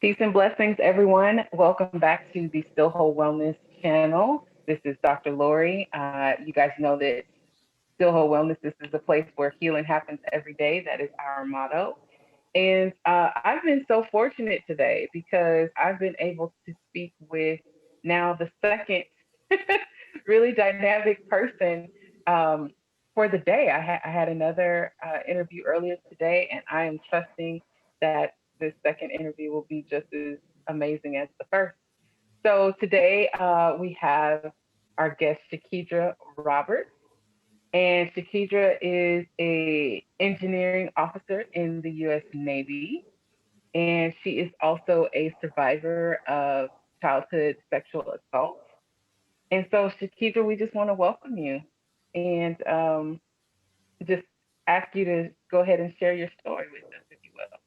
Peace and blessings, everyone. Welcome back to the Still Whole Wellness channel. This is Dr. Lori. You guys know that Still Whole Wellness, this is a place where healing happens every day. That is our motto. And I've been so fortunate today because I've been able to speak with now the second really dynamic person um, for the day. I had another interview earlier today, and I am trusting that this second interview will be just as amazing as the first. So today we have our guest Shirkydra Roberts, and Shirkydra is a engineering officer in the U.S. Navy, and she is also a survivor of childhood sexual assault. And so, Shakidra, we just want to welcome you and just ask you to go ahead and share your story with us, if you will.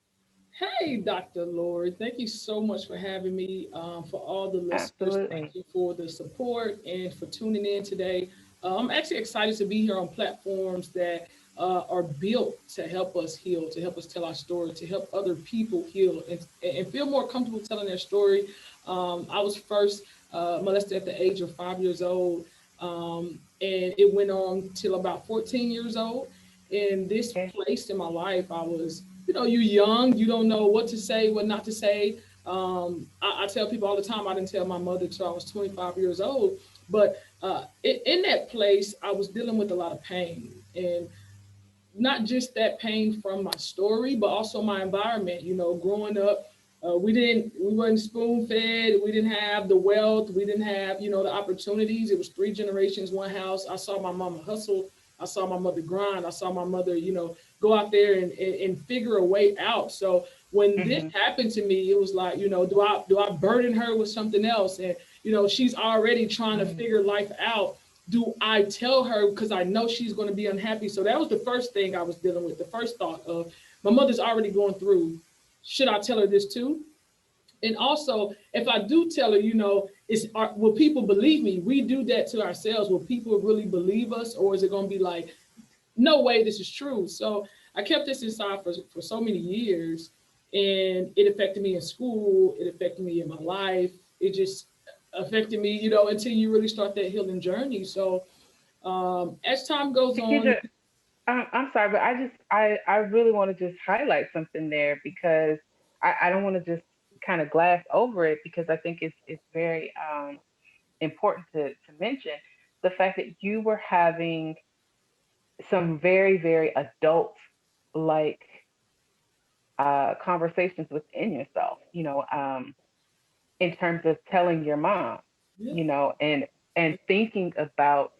Hey, Dr. Lord, thank you so much for having me. For all the listeners, thank Absolutely. you for the support and for tuning in today. I'm actually excited to be here on platforms that are built to help us heal, to help us tell our story, to help other people heal and feel more comfortable telling their story. I was first molested at the age of 5 years old, and it went on till about 14 years old. In this Okay. place in my life, I was, you're young, you don't know what to say, what not to say. I tell people all the time, I didn't tell my mother till I was 25 years old. But in that place, I was dealing with a lot of pain. And not just that pain from my story, but also my environment. Growing up, we weren't spoon fed. We didn't have the wealth. We didn't have, the opportunities. It was three generations, one house. I saw my mama hustle. I saw my mother grind. I saw my mother, go out there and figure a way out. So when this Hmm. happened to me, it was like, do I burden her with something else? And she's already trying to Hmm. figure life out. Do I tell her because I know she's going to be unhappy? So that was the first thing I was dealing with. The first thought of my mother's already going through. Should I tell her this too? And also, if I do tell her, will people believe me? We do that to ourselves. Will people really believe us, or is it going to be like, no way, this is true? So I kept this inside for so many years, and it affected me in school. It affected me in my life. It just affected me, until you really start that healing journey. So as time goes on, Shakidra, I'm sorry, but I really want to just highlight something there because I don't want to just kind of glass over it because I think it's very important to mention the fact that you were having some very, very adult like conversations within yourself, in terms of telling your mom, yeah, and thinking about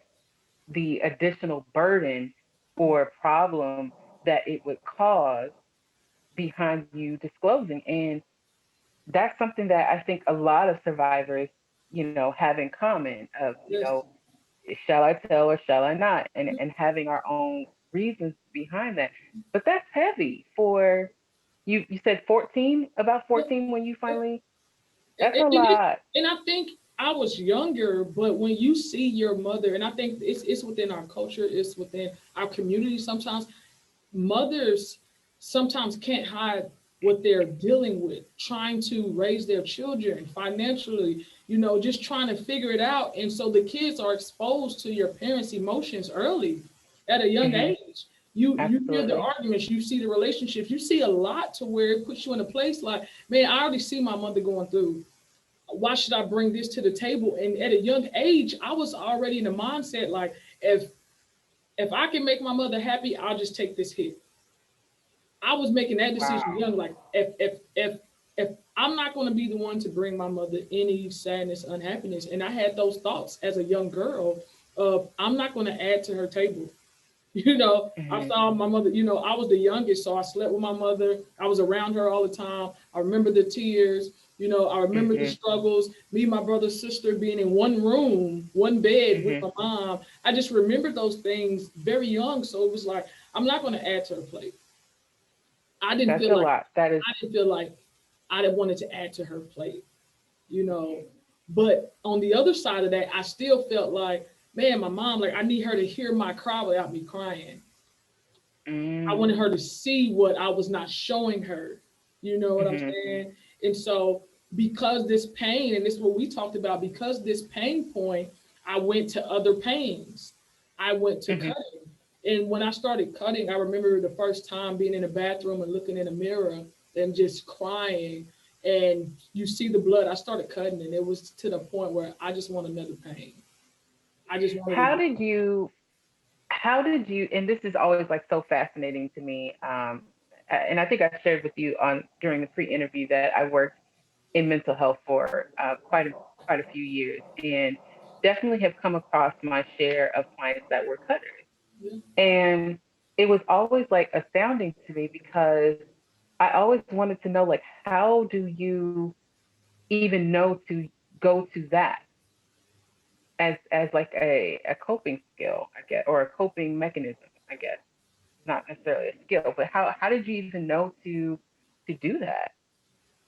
the additional burden or problem that it would cause behind you disclosing. And that's something that I think a lot of survivors, have in common of, yes, shall I tell or shall I not? And having our own reasons behind that. But that's heavy for you said 14, about yeah, 14 when you yeah. finally, And, that's a and, it, lot. and I think I was younger, but when you see your mother, and I think it's within our culture, it's within our community sometimes, mothers sometimes can't hide what they're dealing with, trying to raise their children financially, just trying to figure it out. And so the kids are exposed to your parents' emotions early at a young Hmm. age. You hear the Absolutely. arguments, you see the relationships, you see a lot to where it puts you in a place like, man, I already see my mother going through. Why should I bring this to the table? And at a young age, I was already in the mindset like, if I can make my mother happy, I'll just take this hit. I was making that decision Wow. young, like if I'm not going to be the one to bring my mother any sadness, unhappiness, and I had those thoughts as a young girl of I'm not going to add to her table. I Hmm. saw my mother. I was the youngest, so I slept with my mother. I was around her all the time. I remember the tears. I remember the Hmm. struggles. Me, my brother, sister being in one room, one bed with Hmm. my mom. I just remember those things very young. So it was like I'm not going to add to her plate. I didn't That's feel a like lot. That is. I didn't feel like I wanted to add to her plate, you know. But on the other side of that, I still felt like, man, my mom, like I need her to hear my cry without me crying. I wanted Mm. her to see what I was not showing her. You know what I'm Hmm. saying? And so because this pain, and this is what we talked about, because this pain point, I went to other pains. I went to Mm-hmm. cutting. And when I started cutting, I remember the first time being in the bathroom and looking in the mirror and just crying. And you see the blood. I started cutting, and it was to the point where I just want another pain. I just wanted How to. did you how did you, and this is always like so fascinating to me, and I think I shared with you on during the pre-interview that I worked in mental health for quite a few years, and definitely have come across my share of clients that were cutters. Yeah. And it was always like astounding to me because I always wanted to know, like, how do you even know to go to that as like a coping skill, I guess, or a coping mechanism, I guess. Not necessarily a skill, but how did you even know to do that?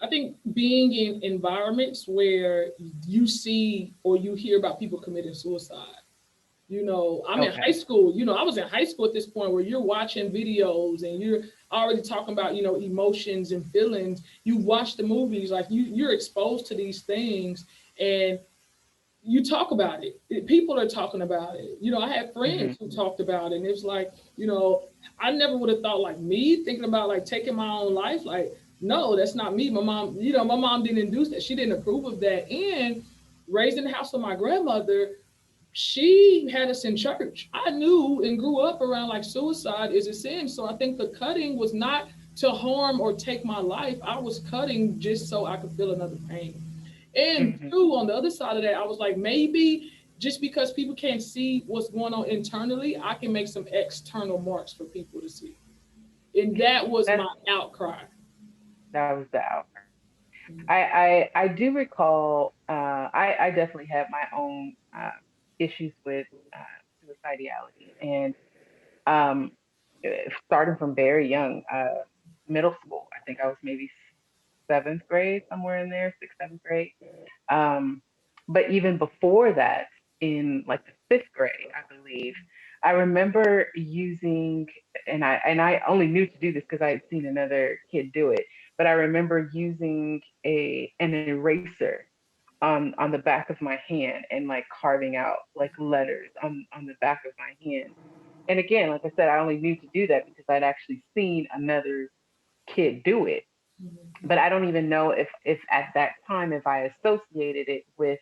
I think being in environments where you see or you hear about people committing suicide. I'm in high Okay. school. I was in high school at this point where you're watching videos and you're already talking about, emotions and feelings. You watch the movies, like you're exposed to these things, and you talk about it. People are talking about it. I had Hmm. friends who talked about it, and it's like, I never would have thought, like, me thinking about like taking my own life. Like, no, that's not me. My mom didn't induce that. She didn't approve of that. And raised in the house with my grandmother, she had us in church. I knew and grew up around like suicide is a sin. So I think the cutting was not to harm or take my life. I was cutting just so I could feel another pain. And Hmm. two, on the other side of that, I was like, maybe just because people can't see what's going on internally, I can make some external marks for people to see. And that was That's my outcry. that was the outcome. I do recall. I definitely had my own issues with suicidality, and um, starting from very young, middle school. I think I was maybe seventh grade, somewhere in there, sixth, seventh grade. Um, but even before that, in like the fifth grade, I believe, I remember using, and I only knew to do this because I had seen another kid do it. But I remember using a an eraser on the back of my hand and like carving out like letters on the back of my hand. And again, like I said, I only knew to do that because I'd actually seen another kid do it, but I don't even know if at that time if I associated it with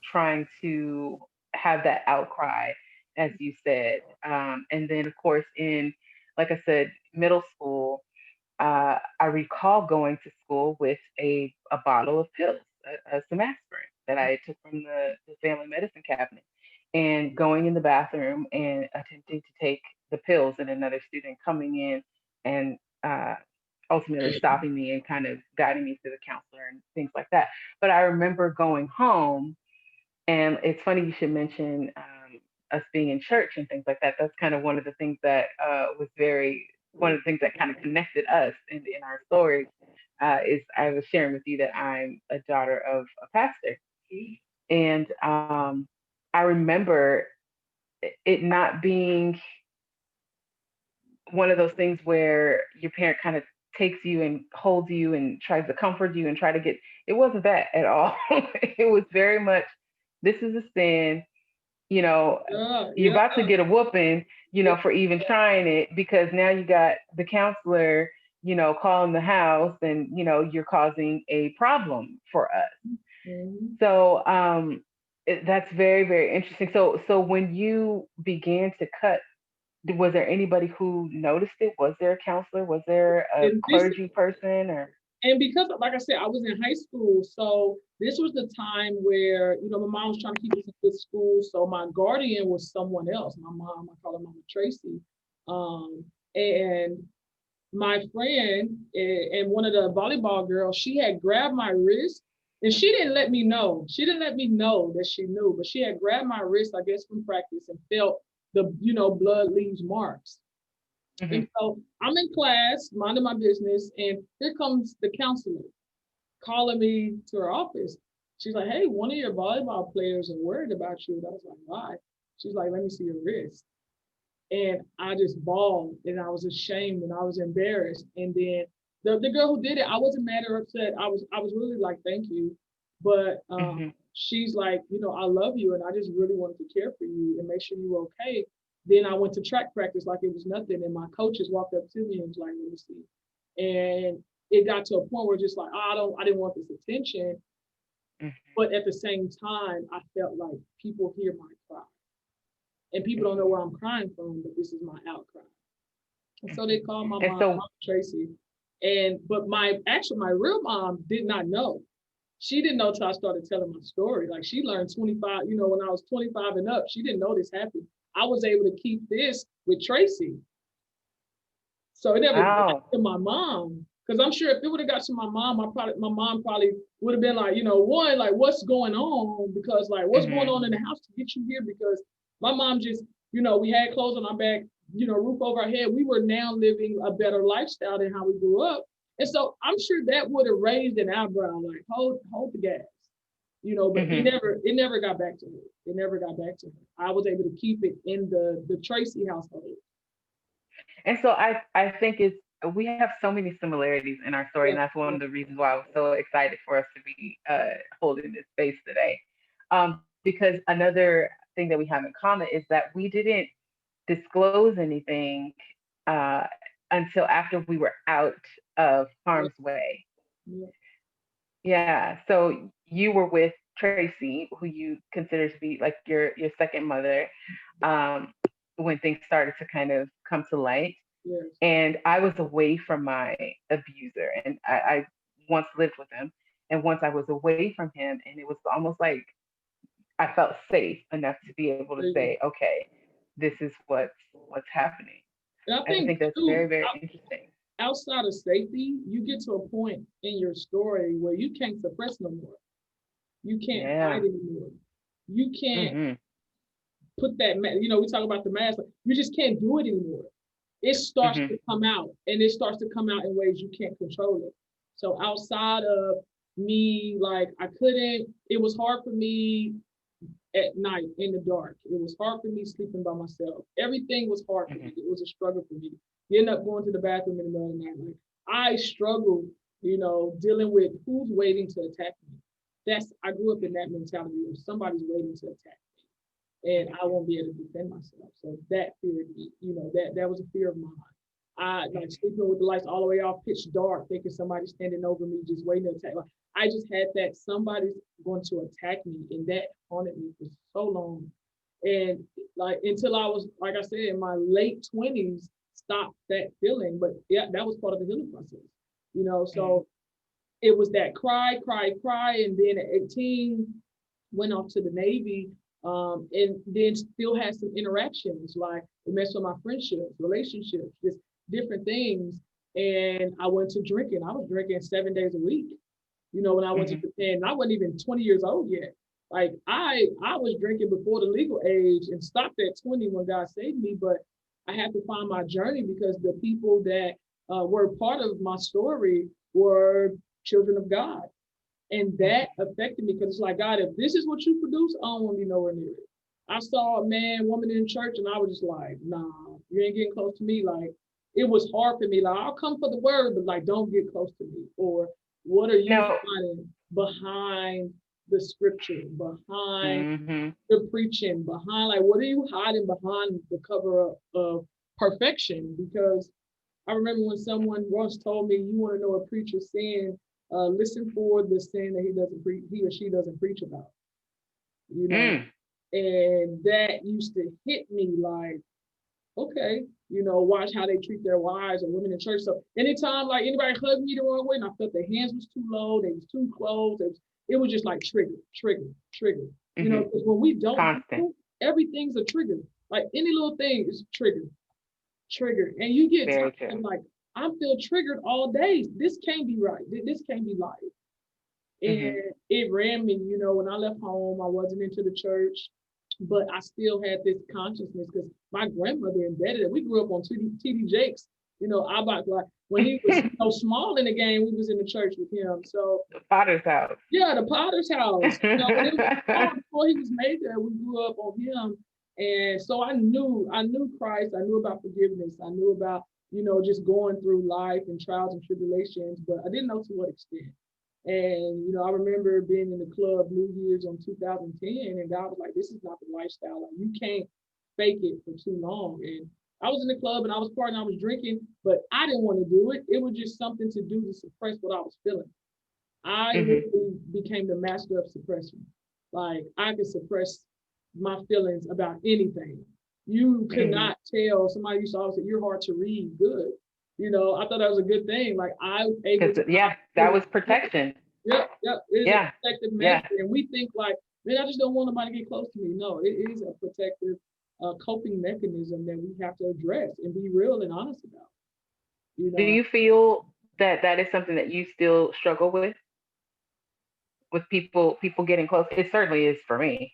trying to have that outcry, as you said. And then of course in, like I said, middle school, I recall going to school with a bottle of pills, some aspirin that I took from the family medicine cabinet, and going in the bathroom and attempting to take the pills, and another student coming in and ultimately stopping me and kind of guiding me to the counselor and things like that. But I remember going home, and it's funny you should mention us being in church and things like that. That's kind of one of the things that was very one of the things that kind of connected us in our stories. Is I was sharing with you that I'm a daughter of a pastor, and I remember it not being one of those things where your parent kind of takes you and holds you and tries to comfort you and try to get, it wasn't that at all. It was very much, this is a sin, you know, Yeah, you're yeah, about to get a whooping, yeah. for even trying it, because now you got the counselor, calling the house, and you're causing a problem for us. Mhm. So that's very, very interesting. So when you began to cut, was there anybody who noticed it? Was there a counselor? Was there a And this clergy person or? And because, like I said, I was in high school, so this was the time where my mom was trying to keep us in good school. So my guardian was someone else. My mom, I call her Mama Tracy, and my friend and one of the volleyball girls, she had grabbed my wrist, and she didn't let me know. She didn't let me know that she knew, but she had grabbed my wrist, I guess, from practice, and felt the blood leaves marks. Hmm. And so I'm in class, minding my business, and here comes the counselor calling me to her office. She's like, "Hey, one of your volleyball players are worried about you." And I was like, "Why?" She's like, "Let me see your wrist." And I just bawled, and I was ashamed, and I was embarrassed. And then The girl who did it, I wasn't mad or upset. I was really like, thank you. But Mm-hmm. she's like, I love you and I just really wanted to care for you and make sure you were okay. Then I went to track practice like it was nothing. And my coaches walked up to me and was like, let me see. And it got to a point where just like, I didn't want this attention. Mm-hmm. But at the same time, I felt like people hear my cry. And people don't know Mm-hmm. where I'm crying from, but this is my outcry. And so they called my And mom, so, Mom Tracy. But my real mom did not know. She didn't know till I started telling my story. Like she learned 25, when I was 25 and up, she didn't know this happened. I was able to keep this with Tracy. So it never got wow. to my mom. Because I'm sure if it would have got to my mom, my mom probably would have been like, one, like, what's going on? Because like, what's going Mm-hmm. on in the house to get you here? Because my mom just, we had clothes on our back, roof over our head. We were now living a better lifestyle than how we grew up. And so I'm sure that would have raised an eyebrow, like, hold the gas. But Mm-hmm. it never got back to her. It never got back to her. I was able to keep it in the Tracy household. And so I think we have so many similarities in our story, Yeah. and that's one of the reasons why I was so excited for us to be holding this space today. Because another thing that we have in common is that we didn't disclose anything uh, until after we were out of Yeah. harm's way. Yeah. Yeah. So you were with Tracy, who you consider to be like your second mother, um, when things started to kind of come to light. Yes. And I was away from my abuser, and I once lived with him. And once I was away from him, and it was almost like I felt safe enough to be able to There you go. say, okay, this is what's happening. And I I think think that's very, too, very interesting. outside of safety, you get to a point in your story where you can't suppress no more. You can't hide Yeah. anymore. You can't Mm-hmm. put that, we talk about the mask. You just can't do it anymore. It starts Mm-hmm. to come out, and it starts to come out in ways you can't control it. So outside of me, like I couldn't. It was hard for me at night in the dark. It was hard for me sleeping by myself. Everything was hard for Mm-hmm. me. It was a struggle for me. You end up going to the bathroom in the middle of the night. Like I struggled, dealing with who's waiting to attack me. I grew up in that mentality of somebody's waiting to attack me and I won't be able to defend myself. So that fear, that was a fear of mine. I like sleeping with the lights all the way off, pitch dark, thinking somebody's standing over me, just waiting to attack. Like, I just had that somebody's going to attack me, and that haunted me for so long. And like until I was, like I said, in my late 20s, stopped that feeling. But yeah, that was part of the healing process. Mm-hmm. So it was that cry, cry, cry, and then at 18, went off to the Navy, and then still had some interactions, like it messed with my friendships, relationships, just different things. And I went to drinking. I was drinking 7 days a week. When I went to Mm-hmm. Japan, I wasn't even 20 years old yet. Like I was drinking before the legal age and stopped at 20 when God saved me. But I had to find my journey because the people that were part of my story were children of God. And that affected me because it's like, God, if this is what you produce, I don't want to be nowhere near it. I saw a man, woman in church, and I was just like, nah, you ain't getting close to me. Like, it was hard for me. Like, I'll come for the word, but like, don't get close to me. Or what are you No. finding behind the scripture, behind Mm-hmm. the preaching, behind like, what are you hiding behind the cover up of perfection? Because I remember when someone once told me, "You want to know a preacher's sin? Listen for the sin that he or she doesn't preach about." You know, Mm. and that used to hit me like, okay, watch how they treat their wives or women in church. So anytime like anybody hugged me the wrong way, and I felt their hands was too low, they was too close, it was just like trigger, trigger, trigger. Mm-hmm. Because when we don't Constant. do, everything's a trigger. Like any little thing is triggered. And you get Very tired, true. like, I feel triggered all day. This can't be right. This can't be life. Mm-hmm. And it ran me, when I left home, I wasn't into the church, but I still had this consciousness because my grandmother embedded it. We grew up on TD Jakes, I about like when he was small in the game, we was in the church with him. So The Potter's house. yeah, the Potter's house. When it was small, before he was made there, we grew up on him. And so I knew Christ. I knew about forgiveness. I knew about just going through life and trials and tribulations, but I didn't know to what extent. And, I remember being in the club New Year's on 2010, and God was like, this is not the lifestyle. Like, you can't fake it for too long. And I was in the club and I was partying, I was drinking, but I didn't want to do it. It was just something to do to suppress what I was feeling. I literally became the master of suppression. Like, I could suppress my feelings about anything. You could not tell. Somebody used to always say, you're hard to read. Good. I thought that was a good thing. Like, I was able to. Yeah, that was protection. Yep. It is a protective measure. Yeah. And we think like, man, I just don't want nobody to get close to me. No, it is a protective coping mechanism that we have to address and be real and honest about. Do you feel that that is something that you still struggle with people getting close? It certainly is for me.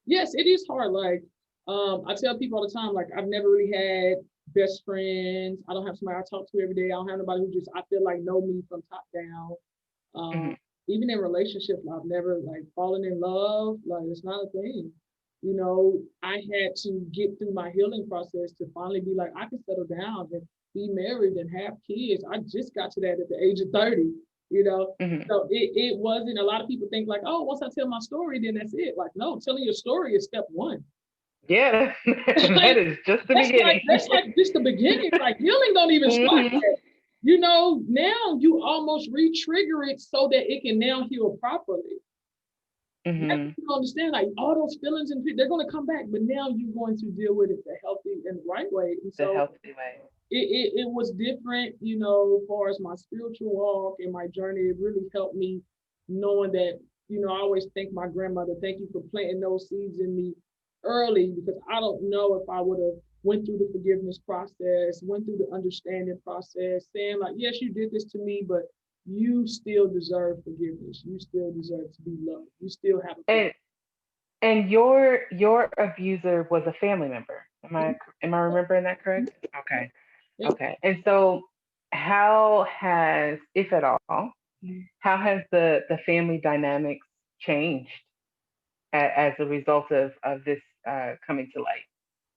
Yes, it is hard. Like, I tell people all the time, like, I've never really had best friends. I don't have somebody I talk to every day. I don't have nobody who just, I feel like, know me from top down. Even in relationships, I've never like fallen in love. Like, it's not a thing. I had to get through my healing process to finally be like, I can settle down and be married and have kids. I just got to that at the age of 30. So it wasn't. A lot of people think like, oh, once I tell my story, then that's it. Like, no, telling your story is step one. Yeah, that is just the beginning. That's like just the beginning. Like, healing don't even start yet. Now you almost re-trigger it so that it can now heal properly. You understand, like, all those feelings and they're going to come back, but now you're going to deal with it the healthy and the right way. And so the healthy way. It was different, as far as my spiritual walk and my journey. It really helped me knowing that, I always thank my grandmother. Thank you for planting those seeds in me early, because I don't know if I would have went through the forgiveness process, went through the understanding process, saying like, yes, you did this to me, but you still deserve forgiveness. You still deserve to be loved. You still have a and your abuser was a family member. Am I remembering that correct? Okay. Yep. Okay. And so how has, if at all, how has the family dynamics changed as a result of this coming to light?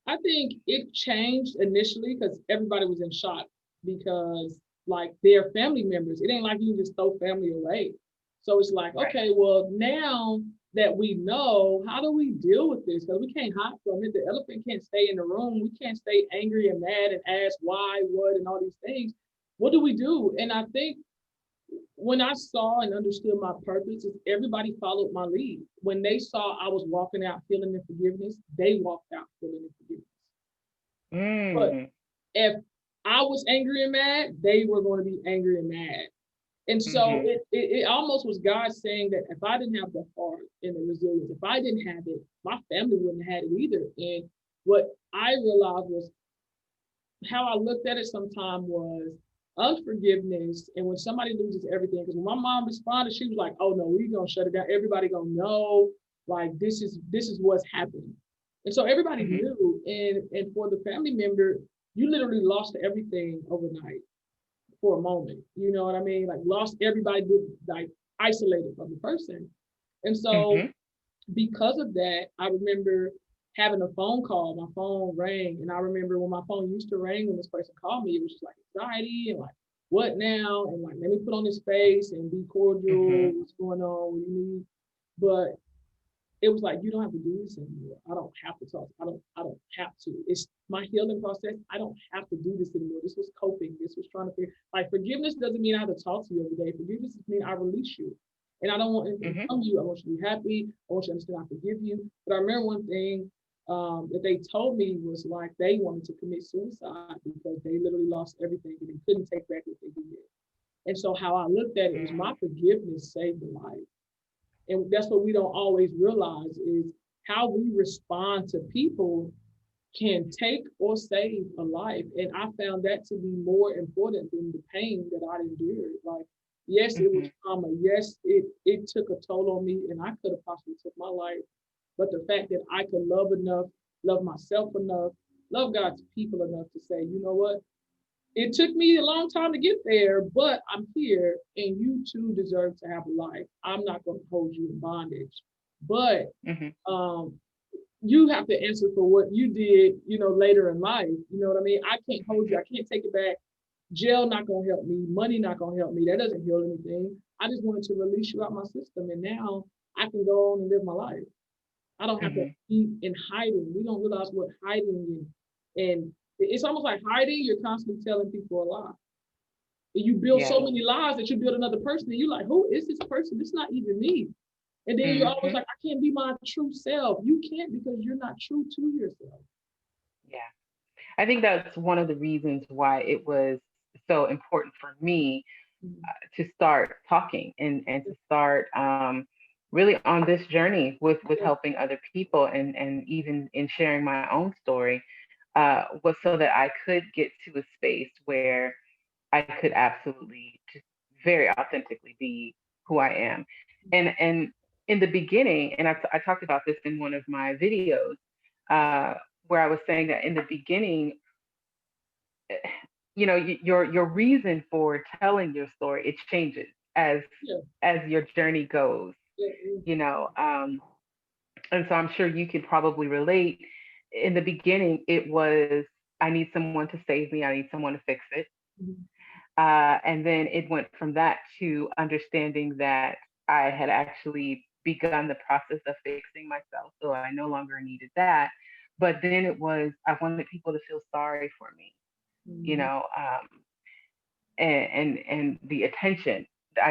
I think it changed initially because everybody was in shock, because like, they're family members. It ain't like you just throw family away. So it's like, Right. okay, well, now that we know, how do we deal with this? Because we can't hide from it. The elephant can't stay in the room. We can't stay angry and mad and ask why, what, and all these things. What do we do? And I think when I saw and understood my purpose, is everybody followed my lead. When they saw I was walking out healing and forgiveness, they walked out healing and forgiveness. But if I was angry and mad, they were going to be angry and mad. And so it almost was God saying that if I didn't have the heart and the resilience, if I didn't have it, my family wouldn't have had it either. And what I realized was, how I looked at it sometime was unforgiveness. And when somebody loses everything, because when my mom responded, she was like, oh no, we're gonna shut it down. Everybody gonna know, like, this is what's happening. And so everybody knew. And for the family member, you literally lost everything overnight for a moment. You know what I mean? Like, lost everybody, like, isolated from the person. And so because of that, I remember having a phone call. My phone rang, and I remember when my phone used to ring, when this person called me, it was just like anxiety and like, what now? And like, let me put on this face and be cordial. What's going on? What do you need? But it was like, you don't have to do this anymore. I don't have to talk. I don't have to. It's my healing process. I don't have to do this anymore. This was coping. This was trying to figure, like, forgiveness doesn't mean I have to talk to you every day. Forgiveness means I release you. And I don't want anything from you. I want you to be happy. I want you to understand I forgive you. But I remember one thing that they told me was like, they wanted to commit suicide because they literally lost everything and they couldn't take back what they did. And so how I looked at it was, my forgiveness saved a life. And that's what we don't always realize, is how we respond to people can take or save a life. And I found that to be more important than the pain that I endured. Like, yes, it was trauma. Yes, it took a toll on me, and I could have possibly took my life. But the fact that I could love enough, love myself enough, love God's people enough to say, you know what? It took me a long time to get there, but I'm here, and you too deserve to have a life. I'm not going to hold you in bondage. But you have to answer for what you did, later in life. You know what I mean? I can't hold you. I can't take it back. Jail not gonna help me. Money not gonna help me. That doesn't heal anything. I just wanted to release you out my system, and now I can go on and live my life. I don't have to Mm-hmm. be in hiding. We don't realize what hiding is, and it's almost like hiding. You're constantly telling people a lie. And you build Yeah. so many lies that you build another person, and you're like, who is this person? It's not even me. And then you're always Mm-hmm. like, I can't be my true self. You can't because you're not true to yourself. Yeah. I think that's one of the reasons why it was so important for me Mm-hmm. to start talking and to start really on this journey with Yeah, helping other people and even in sharing my own story was so that I could get to a space where I could absolutely just very authentically be who I am. And in the beginning, and I talked about this in one of my videos, uh, where I was saying that in the beginning, your reason for telling your story, it changes as yeah, your journey goes. yeah, yeah. You know, and so I'm sure you could probably relate. In the beginning, it was I need someone to save me. I need someone to fix it. Mm-hmm. And then it went from that to understanding that I had actually begun the process of fixing myself. So I no longer needed that. But then it was, I wanted people to feel sorry for me, you Mm-hmm. know, and the attention that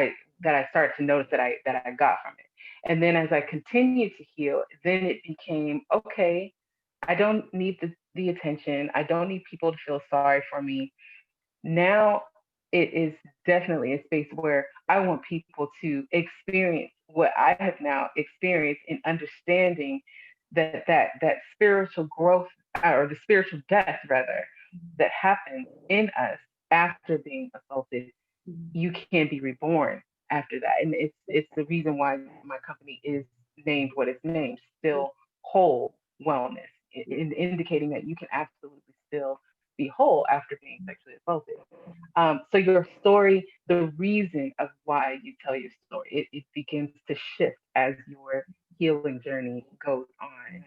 I started to notice that I got from it. And then as I continued to heal, then it became okay. I don't need the attention. I don't need people to feel sorry for me. Now it is definitely a space where I want people to experience what I have now experienced in understanding that spiritual growth or the spiritual death rather that happens in us after being assaulted. Mm-hmm. You can be reborn after that, and it's the reason why my company is named what it's named, Yeah, Still Whole Wellness, yeah. indicating that you can absolutely still be whole after being sexually assaulted. So your story, the reason of why you tell your story, it begins to shift as your healing journey goes on, and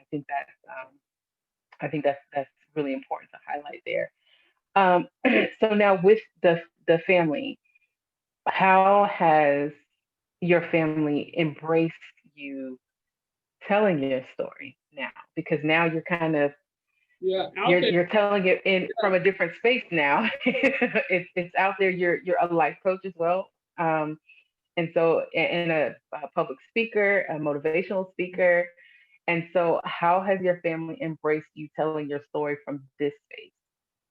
I think that's really important to highlight there. Um, so now with the family, how has your family embraced you telling your story now? Because now you're kind of Yeah, out you're there. you're telling it in Yeah. from a different space now. It's out there. You're a life coach as well, and so and a public speaker, a motivational speaker. And so, how has your family embraced you telling your story from this space?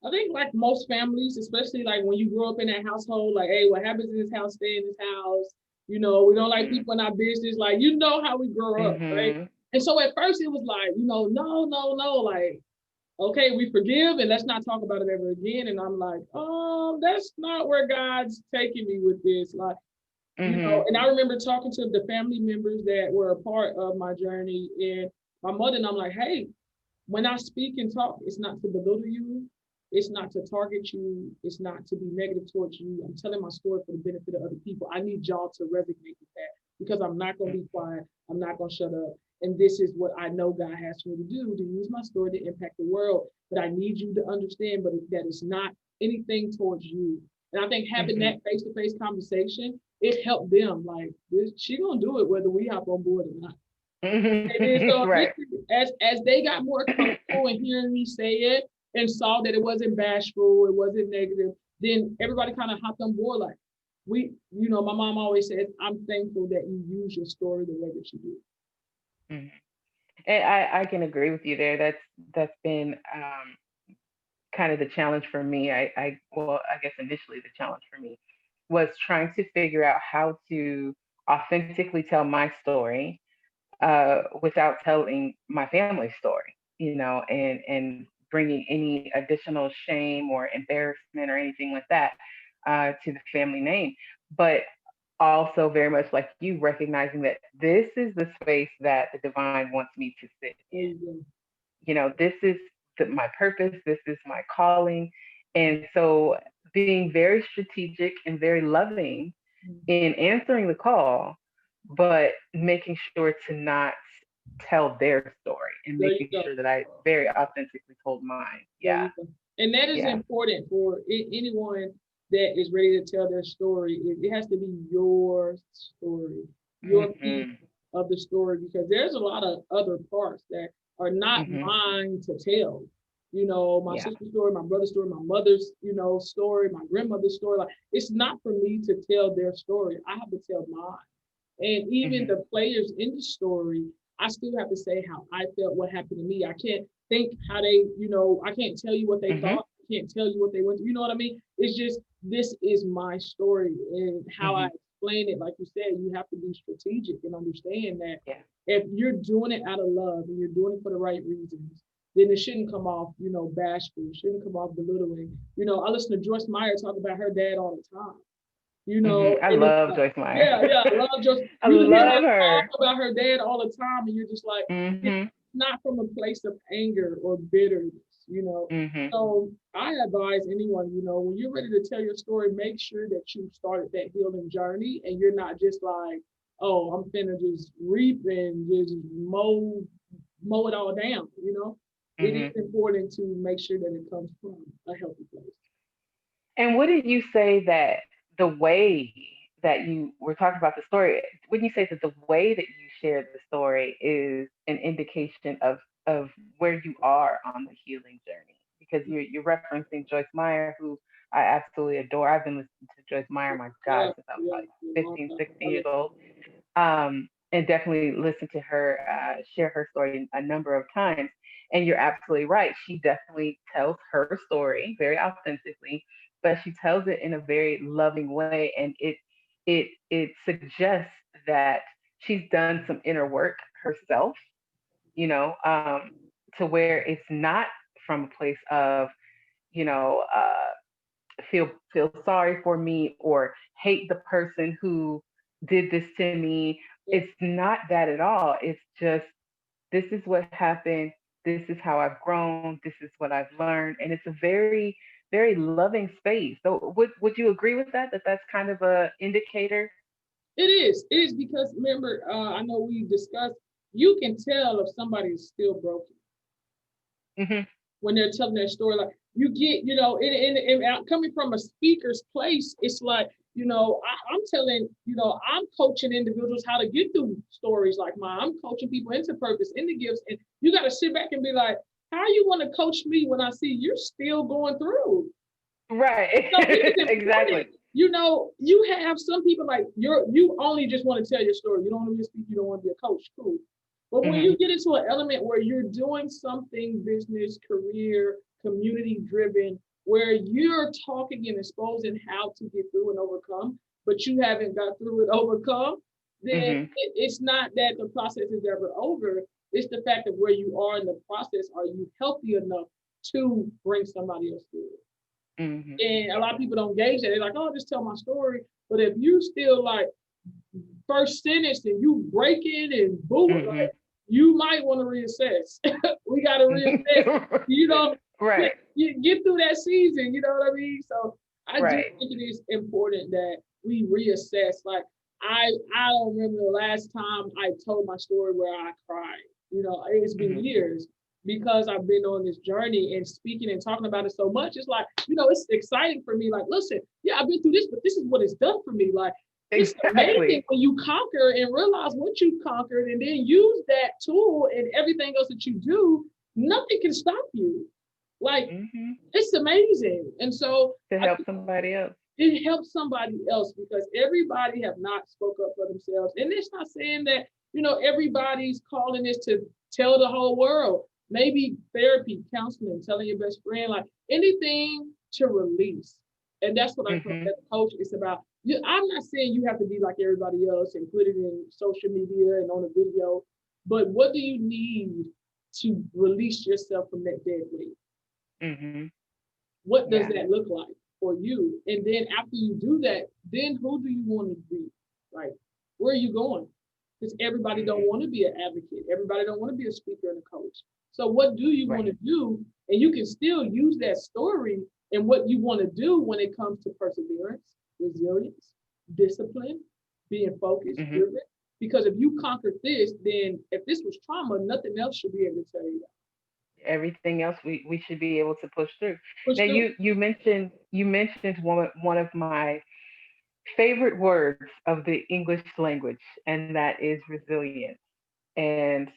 I think like most families, especially like when you grow up in that household, like, hey, what happens in this house, stay in this house. We don't like Mm-hmm. people in our business. Like, how we grow up, right? Mm-hmm. And so at first it was like, no, no, no, like, okay, we forgive and let's not talk about it ever again. And I'm like, that's not where God's taking me with this. Like, Mm-hmm. and I remember talking to the family members that were a part of my journey and my mother, and I'm like, hey, when I speak and talk, it's not to belittle you. It's not to target you. It's not to be negative towards you. I'm telling my story for the benefit of other people. I need y'all to resonate with that because I'm not going to be quiet. I'm not going to shut up. And this is what I know God has for me to do, to use my story to impact the world. But I need you to understand, but that it's not anything towards you. And I think having Mm-hmm. that face-to-face conversation, it helped them. Like, she gonna do it whether we hop on board or not. And then Mm-hmm. so Right. as they got more comfortable in hearing me say it and saw that it wasn't bashful, it wasn't negative, then everybody kind of hopped on board. Like my mom always said, "I'm thankful that you use your story the way that you do." Mm-hmm. And I can agree with you there. That's been kind of the challenge for me. I guess initially the challenge for me was trying to figure out how to authentically tell my story without telling my family's story, and bringing any additional shame or embarrassment or anything like that to the family name. But also very much like you, recognizing that this is the space that the divine wants me to sit There in. you go. This is my purpose, this is my calling. And so being very strategic and very loving in answering the call, but making sure to not tell their story and There you making go. sure that I very authentically told mine. There Yeah. you go. And that is Yeah. important for anyone that is ready to tell their story. It has to be your story, your piece Mhm. of the story, because there's a lot of other parts that are not Mhm. mine to tell. You know, my Yeah. sister's story, my brother's story, my mother's, story, my grandmother's story. Like, it's not for me to tell their story. I have to tell mine. And even Mhm. the players in the story, I still have to say how I felt, what happened to me. I can't think how they, I can't tell you what they Mhm. thought. I can't tell you what they went through. You know what I mean? It's just, this is my story, and how I Mhm. explain it. Like you said, you have to be strategic and understand that Yeah. if you're doing it out of love and you're doing it for the right reasons, then it shouldn't come off, bashful. It shouldn't come off belittling. I listen to Joyce Meyer talk about her dad all the time, Mhm. I and it's love like, Joyce Meyer. yeah, yeah, I love just, I you hear her love talk her. about her dad all the time, and you're just like, it's Mhm. not from a place of anger or bitterness. Mhm. So I advise anyone, when you're ready to tell your story, make sure that you started that healing journey, and you're not just like, oh, I'm finna just reap and just mow it all down. It is Mhm. important to make sure that it comes from a healthy place. And wouldn't you say that the way that you were talking about the story, wouldn't you say that the way that you shared the story is an indication of where you are on the healing journey? Because you're referencing Joyce Meyer, who I absolutely adore. I've been listening to Joyce Meyer, my God, Yeah, since I was yeah, like yeah, long 15, time. 16 years old. And definitely listen to her share her story a number of times. And you're absolutely right. She definitely tells her story very authentically, but she tells it in a very loving way, and it suggests that she's done some inner work herself, you know, to where it's not from a place of you know feel sorry for me or hate the person who did this to me. Yeah. It's not that at all. It's just this is what happened. This is how I've grown. This is what I've learned, and it's a very very loving space. So would you agree with that? That that's kind of a indicator. It is. It is because remember, I know we discussed. You can tell if somebody is still broken Hmm. when they're telling their story. Like, you get, coming from a speaker's place, it's like, I'm telling, I'm coaching individuals how to get through stories like mine. I'm coaching people into purpose, into gifts, and you got to sit back and be like, how you want to coach me when I see you're still going through? Right. So it is important. Exactly. You have some people like you only just want to tell your story. You don't want to be a speaker, you don't want to be a coach. Cool. But when Hmm. you get into an element where you're doing something business, career, community driven, where you're talking and exposing how to get through and overcome, but you haven't got through and overcome, then Hmm. it's not that the process is ever over. It's the fact of where you are in the process. Are you healthy enough to bring somebody else through it? Hmm. And a lot of people don't gauge that. They're like, oh, just tell my story. But if you still like first sentence and you breaking and boo, Hmm. like, you might want to reassess. We got to reassess. You know, Right. you get through that season. You know what I mean? So I do Right. think it is important that we reassess. Like, I don't remember the last time I told my story where I cried. It's been Hmm. years because I've been on this journey and speaking and talking about it so much. It's like, it's exciting for me. Like, listen, yeah, I've been through this, but this is what it's done for me. Like, it's amazing Exactly. when you conquer and realize what you conquered and then use that tool and everything else that you do. Nothing can stop you. Like, Hmm. it's amazing. And so To I help think somebody else. it helps somebody else because everybody have not spoke up for themselves. And it's not saying that, everybody's calling this to tell the whole world. Maybe therapy, counseling, telling your best friend, like anything to release. And that's what I come Hmm. as a coach. It's about you. I'm not saying you have to be like everybody else and put it in social media and on a video, but what do you need to release yourself from that dead weight? Hmm. What does Yeah. that look like for you? And then after you do that, then who do you want to be? Like, where are you going? Because everybody don't Hmm. want to be an advocate. Everybody don't want to be a speaker and a coach. So what do you want Right. to do? And you can still use that story and what you want to do when it comes to perseverance, resilience, discipline, being focused, Hmm. driven. Because if you conquered this, then if this was trauma, nothing else should be able to tell you that. Everything else we should be able to push through. Push Now through. you mentioned one of my favorite words of the English language, and that is resilience. And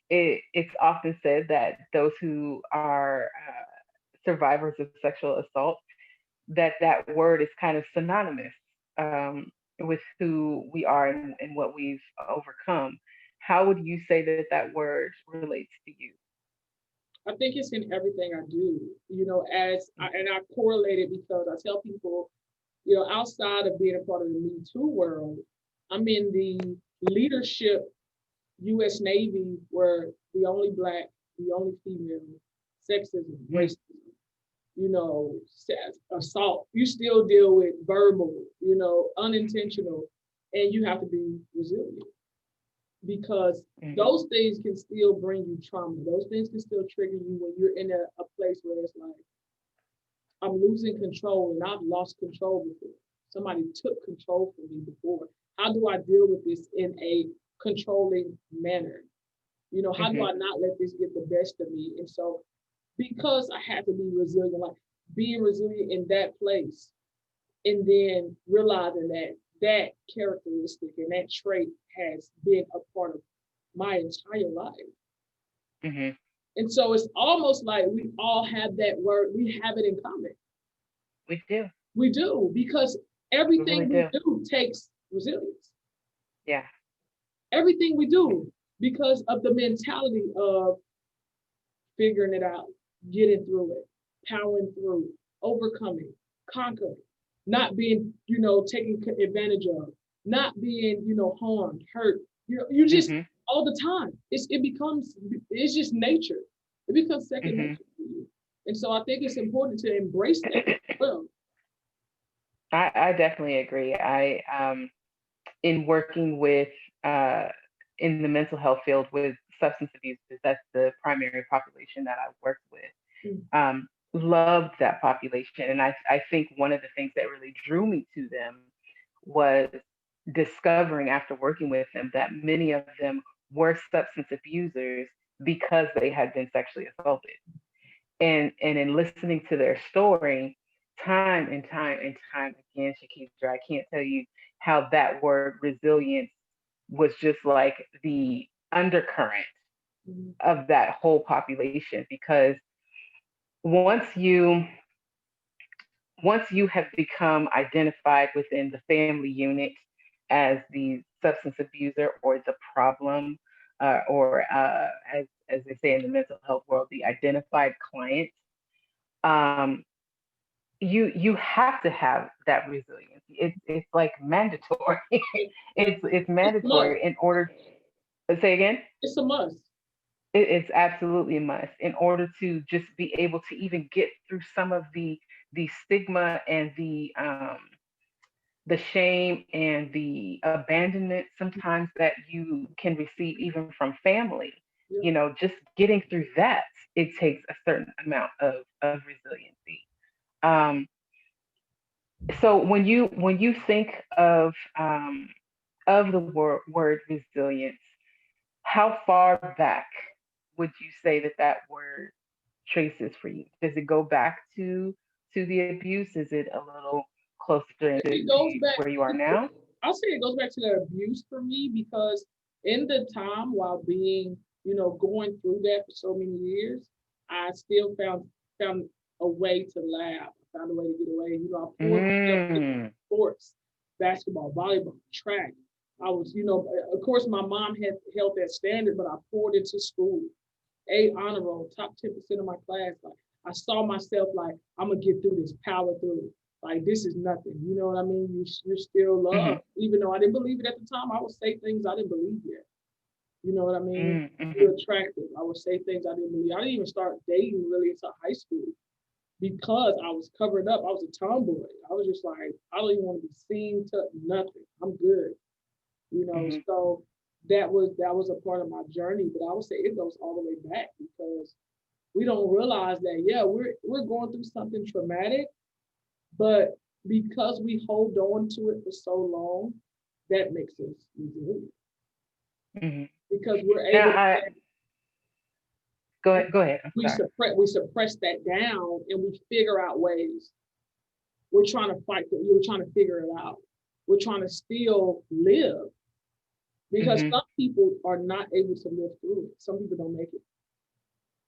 it's often said that those who are survivors of sexual assault, that word is kind of synonymous with who we are and what we've overcome. How would you say that that word relates to you? I think it's in everything I do, and I correlate it because I tell people, outside of being a part of the Me Too world, I'm in the leadership U.S. Navy where the only black, the only female, sexism, Mm-hmm. racism, assault. You still deal with verbal, unintentional, and you have to be resilient because Mm-hmm. those things can still bring you trauma. Those things can still trigger you when you're in a place where it's like, I'm losing control and I've lost control before. Somebody took control from me before. How do I deal with this in a controlling manner? How do Mm-hmm. I not let this get the best of me? And so, because I had to be resilient, like being resilient in that place, and then realizing that that characteristic and that trait has been a part of my entire life. Mm-hmm. And so it's almost like we all have that word, we have it in common. We do. We do, because We really everything we do. do takes resilience. Yeah. Everything we do, because of the mentality of figuring it out, getting through it, powering through, overcoming, conquering, not being, taken advantage of, not being, harmed, hurt. You just Mm-hmm. all the time. It's just nature. It becomes second Mm-hmm. nature for you. And so I think it's important to embrace that as well. I definitely agree. In working with uh, in the mental health field with substance abusers, that's the primary population that I worked with. Mm, Loved that population, and I think one of the things that really drew me to them was discovering after working with them that many of them were substance abusers because they had been sexually assaulted. And in listening to their story time and time and time again, Shakidra, I can't tell you how that word resilience was just like the undercurrent mm, of that whole population. Because once you once you have become identified within the family unit as the substance abuser or the problem, or as they say in the mental health world, the identified client, um, you have to have that resilience. It's like mandatory. yeah, It's it's a must. mandatory in order. Say again. It's a must. It's absolutely a must in order to just be able to even get through some of the stigma and the shame and the abandonment sometimes that you can receive even from family. Yeah. Just getting through that, it takes a certain amount of resiliency. Um, so when you think of the word resilience, how far back would you say that that word traces for you? Does it go back to the abuse? Is it a little closer into It goes back. where you are now? I'll say it goes back to the abuse for me because in the time while being, going through that for so many years, I still found a way to laugh. I found a way to get away. I poured myself into Mm, sports, basketball, volleyball, track. I was, of course, my mom had held that standard, but I poured into school. A honor roll, top 10% of my class. Like I saw myself like I'm gonna get through this, power through. Like this is nothing. You know what I mean? You're still mm-hmm, loved, even though I didn't believe it at the time. I would say things I didn't believe yet. You know what I mean? mm-hmm, You're attractive. I would say things I didn't believe. I didn't even start dating really until high school because I was covered up. I was a tomboy. I was just like, I don't even want to be seen, touched, nothing. I'm good. mm-hmm, So that was a part of my journey. But I would say it goes all the way back because we don't realize that we're going through something traumatic, but because we hold on to it for so long, that makes us resilient Mm-hmm. because we're Now, able to go ahead. Go ahead. I'm sorry. we suppress that down and we figure out ways. We're trying to fight it. We're trying to figure it out. We're trying to still live because Mm-hmm. some people are not able to live through it. Some people don't make it.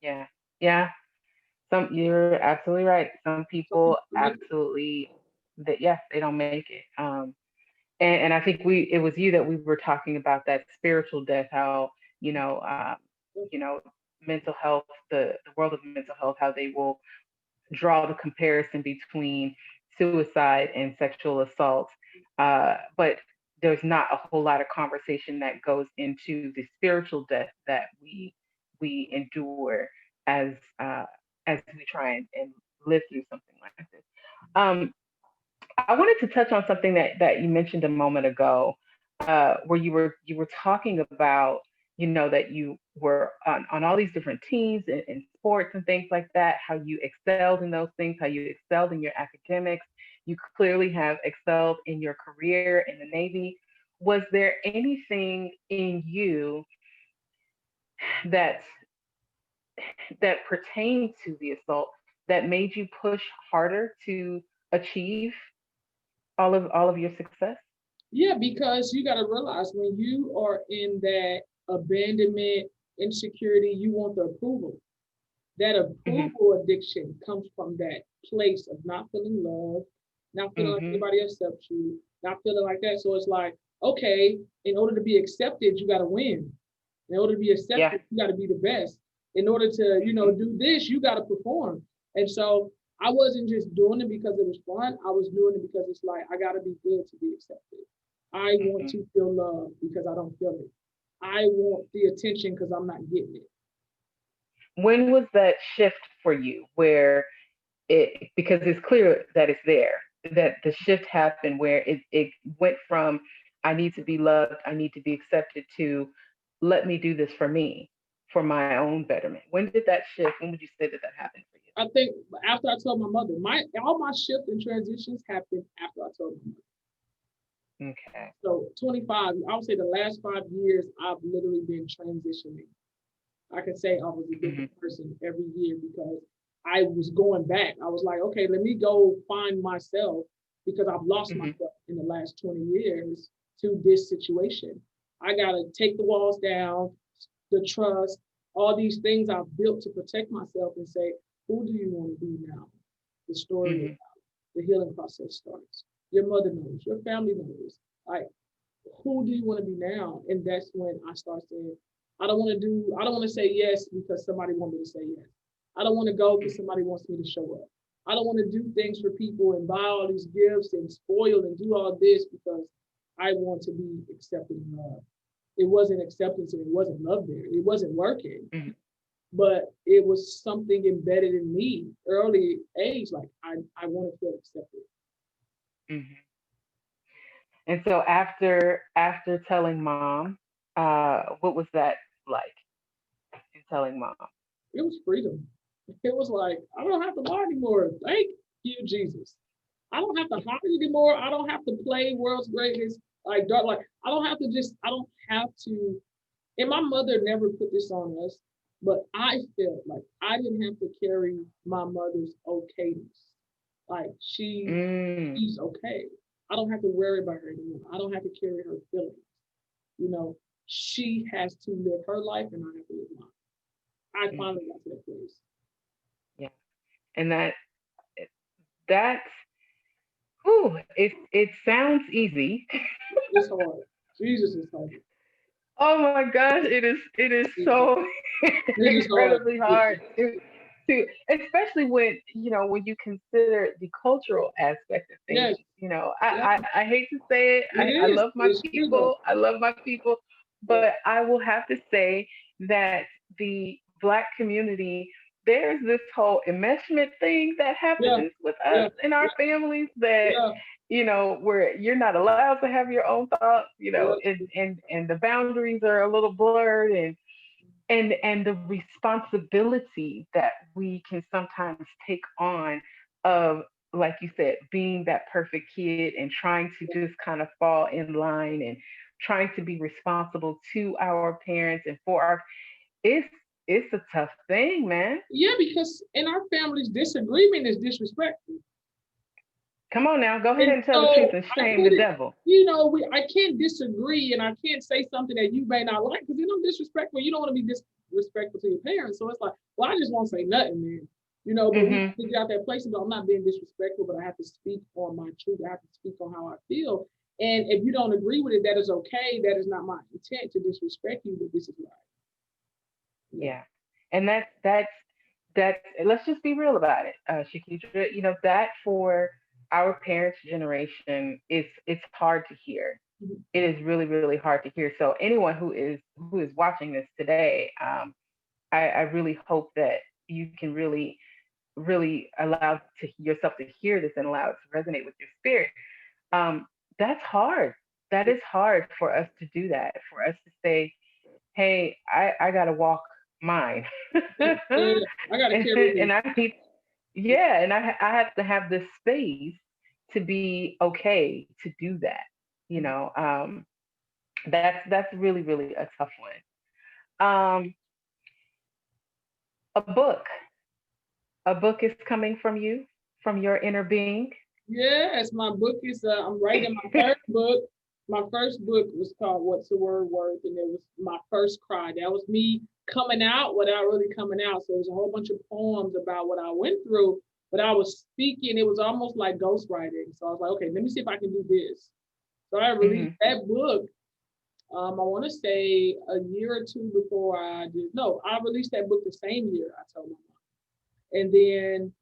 Yeah. Yeah. You're absolutely right. Some Some people people don't make it. absolutely that yes, they don't make it. And I think it was you that we were talking about that spiritual death, how, you know, you know, mental health, the world of mental health, how they will draw the comparison between suicide and sexual assault. But there's not a whole lot of conversation that goes into the spiritual death that we endure as uh, as we try and live through something like this. Um, I wanted to touch on something that you mentioned a moment ago, where you were talking about, that you were on all these different teams in sports and things like that, how you excelled in those things, how you excelled in your academics. You clearly have excelled in your career in the Navy. Was there anything in you that that pertained to the assault that made you push harder to achieve all of your success? Yeah, because you got to realize when you are in that abandonment, insecurity, you want the approval. That Hmm. approval addiction comes from that place of not feeling love, not feeling like Hmm. anybody accepts you, not feeling like that. So it's like, okay, in order to be accepted, you got to win. In order to be Yeah. accepted, you got to be the best. In order to, Hmm. do this, you got to perform. And so I wasn't just doing it because it was fun. I was doing it because it's like I got to be good to be accepted. I want Hmm. to feel love because I don't feel it. I want the attention because I'm not getting it. When was that shift for you where because it's clear that it's there, that the shift happened where it went from I need to be loved, I need to be accepted to let me do this for me, for my own betterment? When did that shift? When would you say that happened for I think after I told my mother, my all my shift and transitions happened after I told my mother. you? Okay. So 25, I would say the last 5 years, I've literally been transitioning. I can say I was a Hmm. different person every year because I was going back. I was like, okay, let me go find myself because I've lost Hmm. myself in the last 20 years to this situation. I got to take the walls down, the trust, all these things I've built to protect myself and say, who do you want to be now? The story Hmm. about the healing process starts. Your mother knows, your family knows. Like, who do you want to be now? And that's when I start saying, I don't want to say yes because somebody wants me to say yes. I don't want to go because somebody wants me to show up. I don't want to do things for people and buy all these gifts and spoil and do all this because I want to be accepted and loved. It wasn't acceptance and it wasn't love there. It wasn't working, Hmm. but it was something embedded in me early age. Like I want to feel accepted. Hmm. And so after telling mom, what was that like in telling mom? It was freedom. It was like, I don't have to lie anymore. Thank you, Jesus. I don't have to hide anymore. I don't have to play world's greatest, like dark. Like I don't have to. And my mother never put this on us, but I felt like I didn't have to carry my mother's okayness. Like Mm. she's okay. I don't have to worry about her anymore. I don't have to carry her feelings. You know, she has to live her life and I have to live mine. I Hmm. finally got to that place. Yeah. And that whew, it sounds easy. It's hard. Jesus is hard. Oh my gosh, it is It's so hard. incredibly hard to especially when you consider the cultural aspect of things. Yes. Yeah. I hate to say it. It I is. love my It's true people. though. I love my people, Yeah. but I will have to say that the Black community, there's this whole enmeshment thing that Yeah. happens with us Yeah. in our families that Yeah. where you're not allowed to have your own thoughts, Yeah. and the boundaries are a little blurred, and the responsibility that we can sometimes take on of like you said, being that perfect kid and trying to just kind of fall in line and trying to be responsible to our parents and for our it's it's a tough thing, man. Yeah, because in our families, disagreement is disrespectful. Come on now, go ahead And and tell the truth so and I shame put the it, devil. I can't disagree and I can't say something that you may not like because then I'm disrespectful. You don't want to be disrespectful to your parents. So it's like, well, I just won't say nothing, man. But we have Mhm. to get out that place about I'm not being disrespectful, but I have to speak on my truth. I have to speak on how I feel. And if you don't agree with it, that is okay. That is not my intent to disrespect you, but this is right. Yeah. Yeah. And that's let's just be real about it. Shakidra, that for our parents' generation it's hard to hear. Mhm. It is really, really hard to hear. So anyone who is watching this today, I really hope that you can really, really allow to yourself to hear this and allow it to resonate with your spirit. Um, that's hard. That is hard for us to do that, for us to say, hey, I gotta walk mine. Yeah, I got to carry And this. I need, yeah, and I have to have the space to be okay to do that. You know, that's really, really a tough one. A book, a book is coming from you, from your inner being. Yes, my book is. I'm writing my third book. My first book was called "What's the Word Worth," and it was my first cry. That was me coming out without really coming out. So it was a whole bunch of poems about what I went through, but I was speaking. It was almost like ghostwriting. So I was like, okay, let me see if I can do this. So I released Hmm. that book. I want to say a year or two before I did. No, I released that book the same year. I told my mom. And then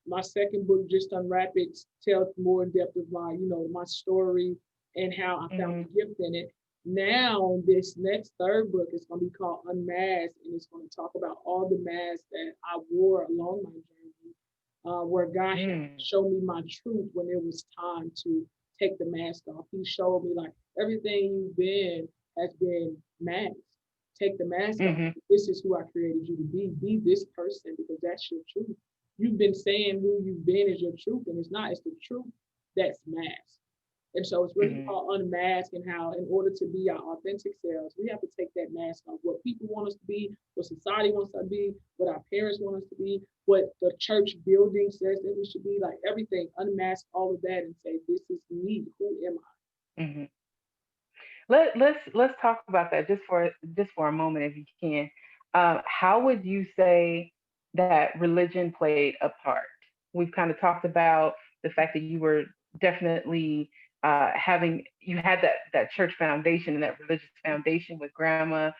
my second book, Just Unwrap It, tells more in depth of my story and how I found Hmm. the gift in it. Now, this next third book is going to be called Unmasked, and it's going to talk about all the masks that I wore along my journey, where God had Mm. shown me my truth when it was time to take the mask off. He showed me like everything you've been has been masked. Take the mask off. Hmm. This is who I created you to be. Be this person because that's your truth. You've been saying who you've been is your truth, and it's not. It's the truth that's masked. And so it's really Hmm. called unmask and how in order to be our authentic selves, we have to take that mask off. What people want us to be, what society wants us to be, what our parents want us to be, what the church building says that we should be, like everything, unmask all of that and say, this is me. Who am Hmm. Let's talk about that just for a moment, if you can. How would you say that religion played a part? We've kind of talked about the fact that you were definitely having you had that church foundation and that religious foundation with grandma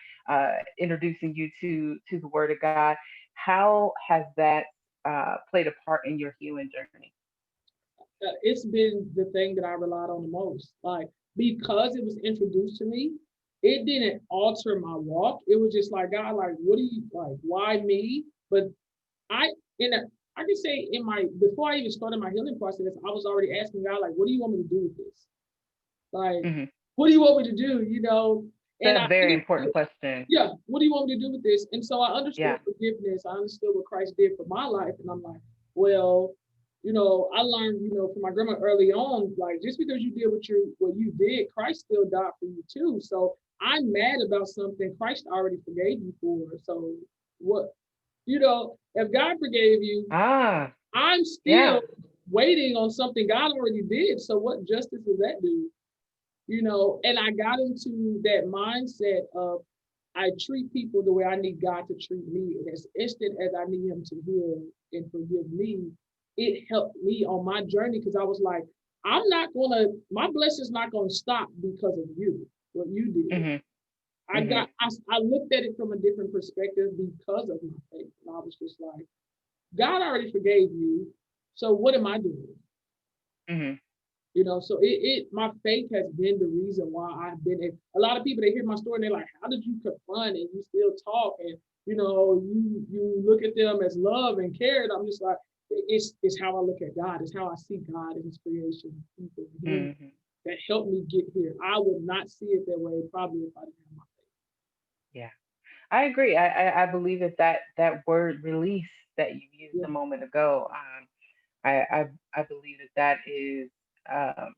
introducing you to the Word of God. How has that played a part in your healing journey? it's been the thing that I relied on the most. Like because it was introduced to me, it didn't alter my walk. It was just like God, like what do you like? Why me? But I in a I can say in my before I even started my healing process, I was already asking God like, what do you want me to do with this? Like, Hmm. what do you want me to do? And That's I a very important understood, question. yeah, what do you want me to do with this? And so I understood Yeah. forgiveness. I understood what Christ did for my life. And I'm like, well, I learned, from my grandma early on, like just because you did what you did, Christ still died for you too. So I'm mad about something Christ already forgave you for. So what, if God forgave you, Ah. I'm Yeah. still waiting on something God already did. So what justice does that do? And I got into that mindset of I treat people the way I need God to treat me. And as instant as I need Him to heal and forgive me, it helped me on my journey because I was like, my blessing's not gonna stop because of you, what you did. Hmm. I Hmm. got, I looked at it from a different perspective because of my faith. And I was just like, God already forgave you. So what am I doing? Hmm. So my faith has been the reason why I've been a lot of people they hear my story and they're like, how did you confront and you still talk and you look at them as love and care. And I'm just like, it's how I look at God, it's how I see God and his creation, people, him Hmm. that helped me get here. I would not see it that way probably if I didn't have my Yeah, I agree. I believe that word release that you used faith. a moment ago. I believe that that is um,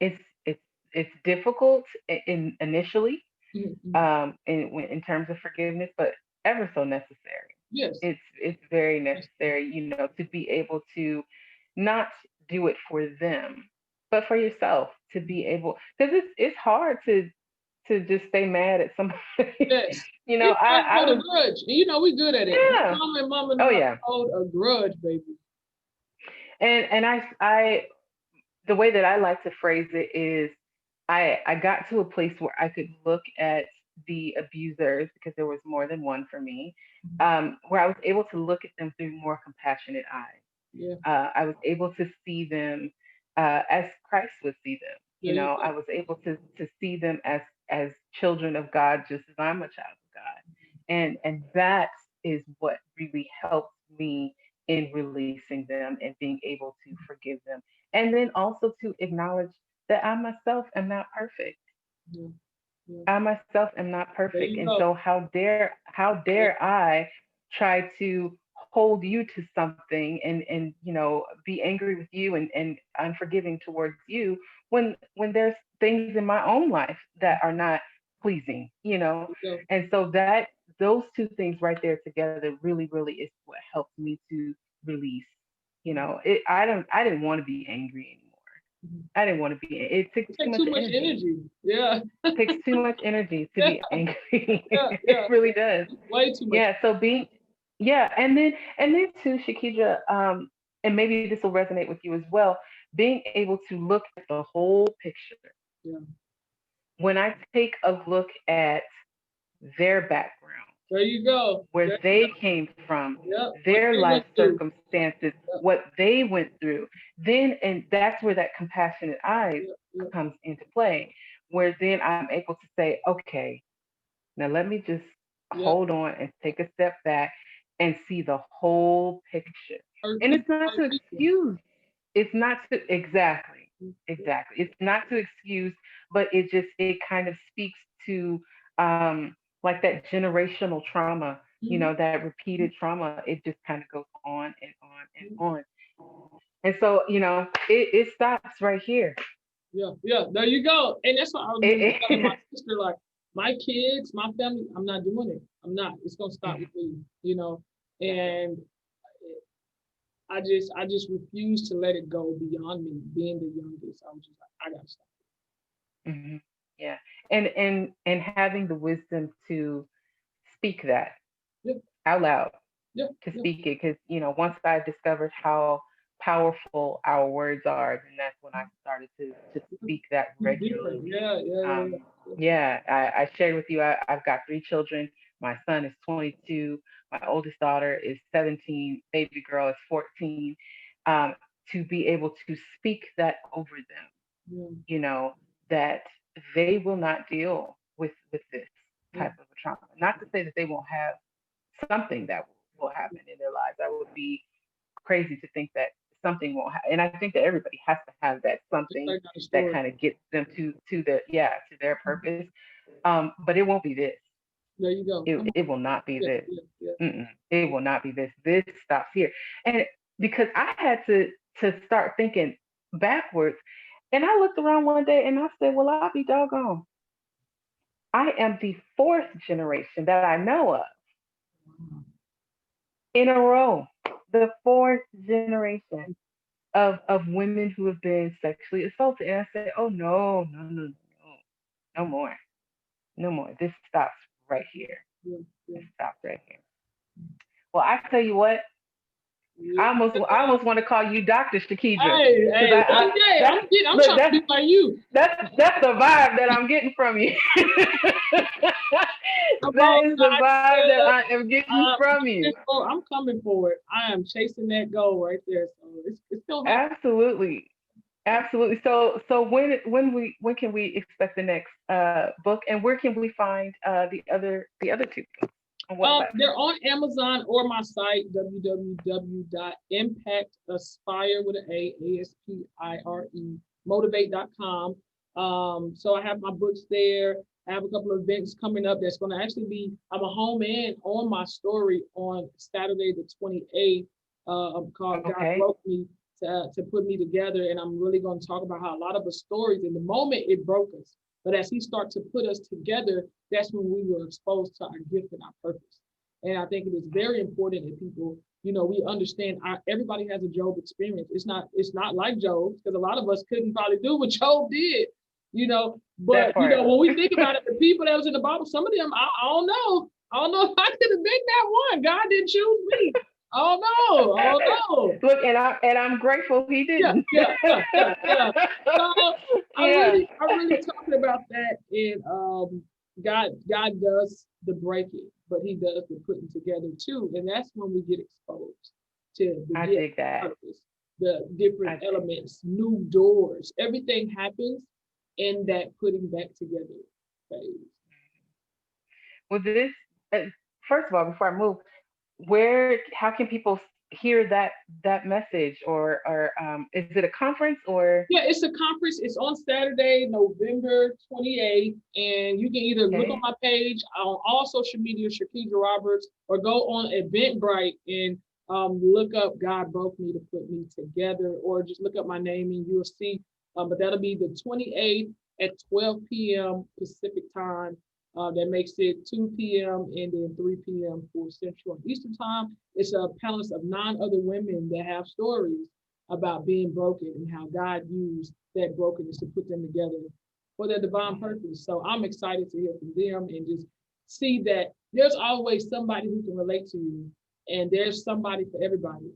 it's it's it's difficult in initially Mhm. in terms of forgiveness, but ever so necessary. Yes. It's very Yes. necessary, to be able to not do it for them, but for yourself to be able, because it's hard to just stay mad at somebody. Yes. It's hard to I hold a was, grudge. And we good at it. yeah, Mama and mama oh know how to yeah, hold a grudge, baby. and I the way that I like to phrase it is I got to a place where I could look at the abusers, because there was more than one for me, Mhm. where I was able to look at them through more compassionate eyes. Yeah. I was able to see them as Christ would see them. There you I go. was able to see them as children of God, just as I'm a child of God, and that is what really helped me in releasing them and being able to forgive them, and then also to acknowledge that I myself am not perfect. Yeah. Yeah. I myself am not There perfect. you And go. so how dare I try to hold you to something and be angry with you and unforgiving towards you when there's things in my own life that are not pleasing. There you go. And so that those two things right there together really is what helped me to release. I didn't want to be angry anymore. Mhm. I didn't want to be. It took It too takes much too much energy. energy. Yeah. Takes too much energy to Yeah. be angry. Yeah. It Yeah. really does. Way too much. Yeah. So being, yeah, and then too, Shakidra, and maybe this will resonate with you as well. Being able to look at the whole picture. Yeah. When I take a look at their background, There you go. where There you they go. came from, Yeah. What their they life went through. circumstances, Yeah. what they went through, then, and that's where that compassionate eyes Yeah. Yeah. comes into play, where then I'm able to say, okay, now let me just Yeah. hold on and take a step back and see the whole picture. Hurt And it's people. not Hurt to people. excuse, it's not to, exactly, Yeah. exactly. It's not to excuse, but it kind of speaks to like that generational trauma, Mhm. that repeated trauma. It just kind of goes on and on and Mhm. on. And so, it stops right here. Yeah, yeah, there you go. And that's what I was really telling my It, sister, like my kids, my family, I'm not doing it. I'm not. It's gonna stop with me. yeah. And I just refuse to let it go beyond me, being the youngest. I was just like, I gotta stop. Hmm. Yeah. And having the wisdom to speak that Yeah, out loud, yeah, to yeah. speak it, because once I discovered how powerful our words are, then that's when I started to Yeah. speak that Speak different. regularly. Yeah, yeah, yeah, um yeah. yeah, I shared with you, I've got three children. My son is 22, my oldest daughter is 17, baby girl is 14. um to be able to speak that over them, Yeah, you know, that they will not deal with this yeah, type of a trauma. Not to say that they won't have something that will happen in their lives. That would be crazy to think that something won't happen. And I think that everybody has to have that something everybody got a that story. kind of gets them to their purpose. But it won't be this. There you go. It Come it on. will not be Yeah, this. yeah, yeah. Mm-mm. It will not be this. This stops here. And because I had to start thinking backwards, and I looked around one day and I said, "Well, I'll be doggone. I am the fourth generation that I know of Wow. in a row. The fourth generation of women who have been sexually assaulted." And I said, "Oh no, no, no, no, no, no more, no more. This stops right here. Yeah, yeah, This stops right here." Well, I tell you what, yeah. I almost want to call you Doctor Shakidra, Hey, because hey, one day that's I'm look trying to be like you. that's the vibe that I'm getting from you. Come That on, is the vibe that doctor. I am getting from you. I'm coming for it. I am chasing that goal right there. So it's still happening. Absolutely. Absolutely. So when can we expect the next book, and where can we find the other two books? On what They're platform? on Amazon or my site, www.impactaspire with an ASPIRE motivate.com. So I have my books there. I have a couple of events coming up that's going to actually be, I'm a home and on my story on Saturday the 28th called God Okay. Broke Me to put me together. And I'm really going to talk about how a lot of the stories in the moment it broke us. But as he started to put us together, that's when we were exposed to our gift and our purpose. And I think it is very important that people, we understand everybody has a Job experience. It's not like Job, because a lot of us couldn't probably do what Job did, That but part. when we think about it, the people that was in the Bible, some of them, I don't know. I don't know if I could have been that one. God didn't choose me. I don't know. I don't know. Look, and I'm grateful he Yeah, didn't. yeah, yeah, yeah, yeah. So Yeah, I'm really talking about that. And God does the breaking, but He does the putting together too. And that's when we get exposed to the I gift, dig that. purpose, the I different dig. elements, new doors. Everything happens in that putting back together phase. Well, uh, first of all, before I move, how can people hear that message, or is it a conference or? Yeah, it's a conference. It's on Saturday, November 28th. And you can either look on Okay. my page on all social media, Shirkydra Roberts, or go on Eventbrite and look up God Broke Me to Put Me Together, or just look up my name and you'll see. But that'll be the 28th at 12 p.m. Pacific time. That makes it 2 p.m. and then 3 p.m. for Central and Eastern time. It's a panel of 9 other women that have stories about being broken and how God used that brokenness to put them together for their divine purpose. So I'm excited to hear from them and just see that there's always somebody who can relate to you, and there's somebody for everybody.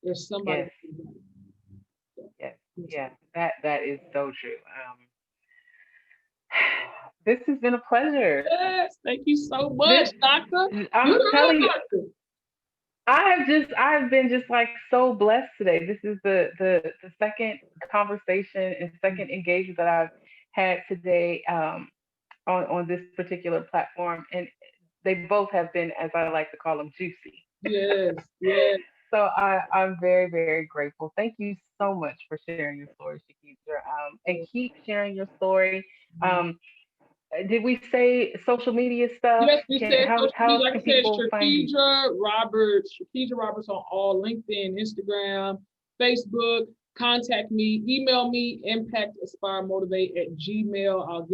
There's somebody Yes, for everybody. So, yes, yes, yes. That is so true. This has been a pleasure. yes, thank you so This, much, Doctor. You're I'm the telling real you, doctor. I've been just like so blessed today. This is the second conversation and second engagement that I've had today, on this particular platform, and they both have been, as I like to call them, juicy. Yes, yes. So I'm very, very grateful. Thank you so much for sharing your story, Shakitra. And keep sharing your story. Um, did we say social media stuff? Yes, we Can said social how media, like can I said, people find you? Shirkydra Roberts on all LinkedIn, Instagram, Facebook. Contact me, email me, impactaspiremotivate@gmail. I'll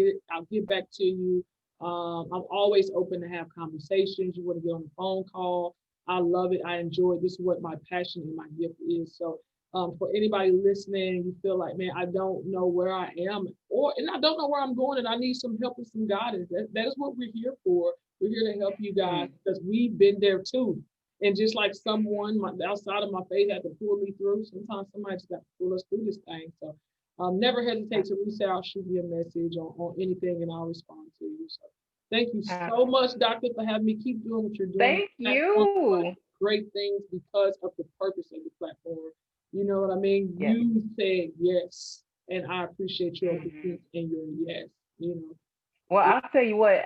get back to you. I'm always open to have conversations. You want to get on the phone call. I love it. I enjoy it. This is what my passion and my gift is. So for anybody listening, you feel like, man, I don't know where I am, and I don't know where I'm going, and I need some help and some guidance. That is what we're here for. We're here to help you guys Mm, because we've been there too. And just like someone outside of my faith had to pull me through, sometimes somebody just got to pull us through this thing. So never hesitate to reach out, shoot me a message on anything, and I'll respond to you. So thank you so much, absolutely. Doctor, for having me. Keep doing what you're doing. Thank Platform you. great things because of the purpose of the platform. You know what I mean? Yes. You said yes, and I appreciate your Hmm. obedience and your yes. Well, It, I'll tell you what.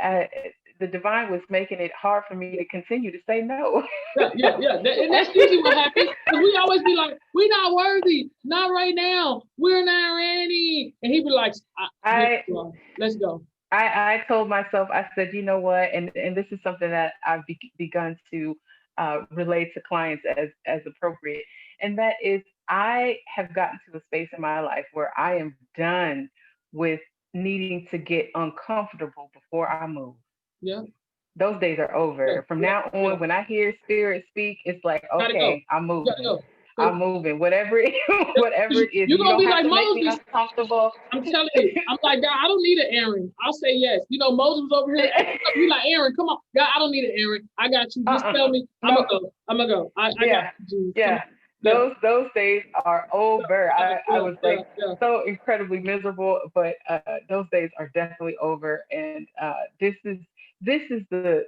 The divine was making it hard for me to continue to say no. yeah, yeah, yeah. And that's usually what happens. Because we always be like, we're not worthy, not right now. We're not ready. And he be like, yes, I you are. Let's go. I told myself, I said, you know what, and this is something that I've begun to relate to clients as appropriate, and that is I have gotten to a space in my life where I am done with needing to get uncomfortable before I move. Yeah, Those days are yeah, over. From yeah, now yeah. on, when I hear spirit speak, it's like, Gotta go. okay, I'm You gotta moving. go. I'm moving. Whatever whatever it is. You're You gonna don't be have like to make me Moses. uncomfortable. I'm telling you, I'm like, God, I don't need an Aaron. I'll say yes. Moses was over here acting up. You like, Aaron, come on. God, I don't need an Aaron. I got you. Just tell me. I'm gonna No. go. I'm gonna go. I got Yeah, you, Jesus. Come yeah. on. Yeah. Those days are over. Yeah, I yeah, was yeah, like yeah. so incredibly miserable, but those days are definitely over. And this is the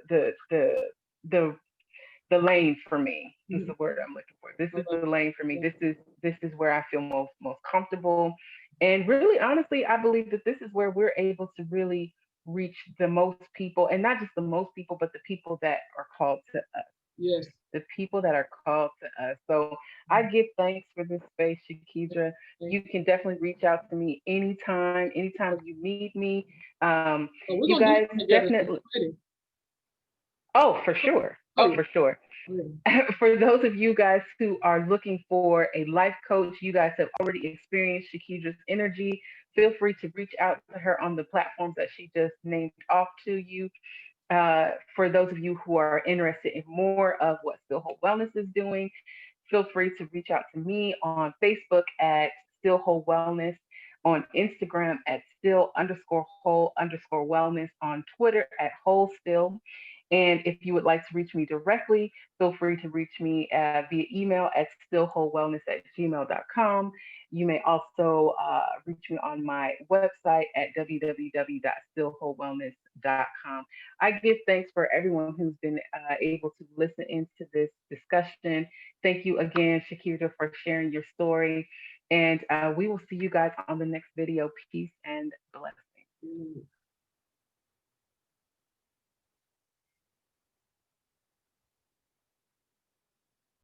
the lane for me. Is the Mhm. word I'm looking for. This I is love the lane for me. it. This is where I feel most comfortable. And really, honestly, I believe that this is where we're able to really reach the most people, and not just the most people, but the people that are called to us, Yes. the people that are called to us. So I give thanks for this space, Shakidra. Thank You can definitely reach out to me anytime, anytime you. you need me. Oh, we're You gonna do guys something together. So definitely. get ready. Oh, for Oh, sure. oh Oh, yeah. for sure. Mm. For those of you guys who are looking for a life coach, you guys have already experienced Shakidra's energy. Feel free to reach out to her on the platforms that she just named off to you. For those of you who are interested in more of what Still Whole Wellness is doing, feel free to reach out to me on Facebook at Still Whole Wellness, on Instagram at Still underscore Whole underscore Wellness, on Twitter at Whole Still. And if you would like to reach me directly, feel free to reach me via email at stillwholewellness@gmail.com. You may also reach me on my website at www.stillwholewellness.com. I give thanks for everyone who's been able to listen into this discussion. Thank you again, Shakira, for sharing your story. And we will see you guys on the next video. Peace and blessings. Mm.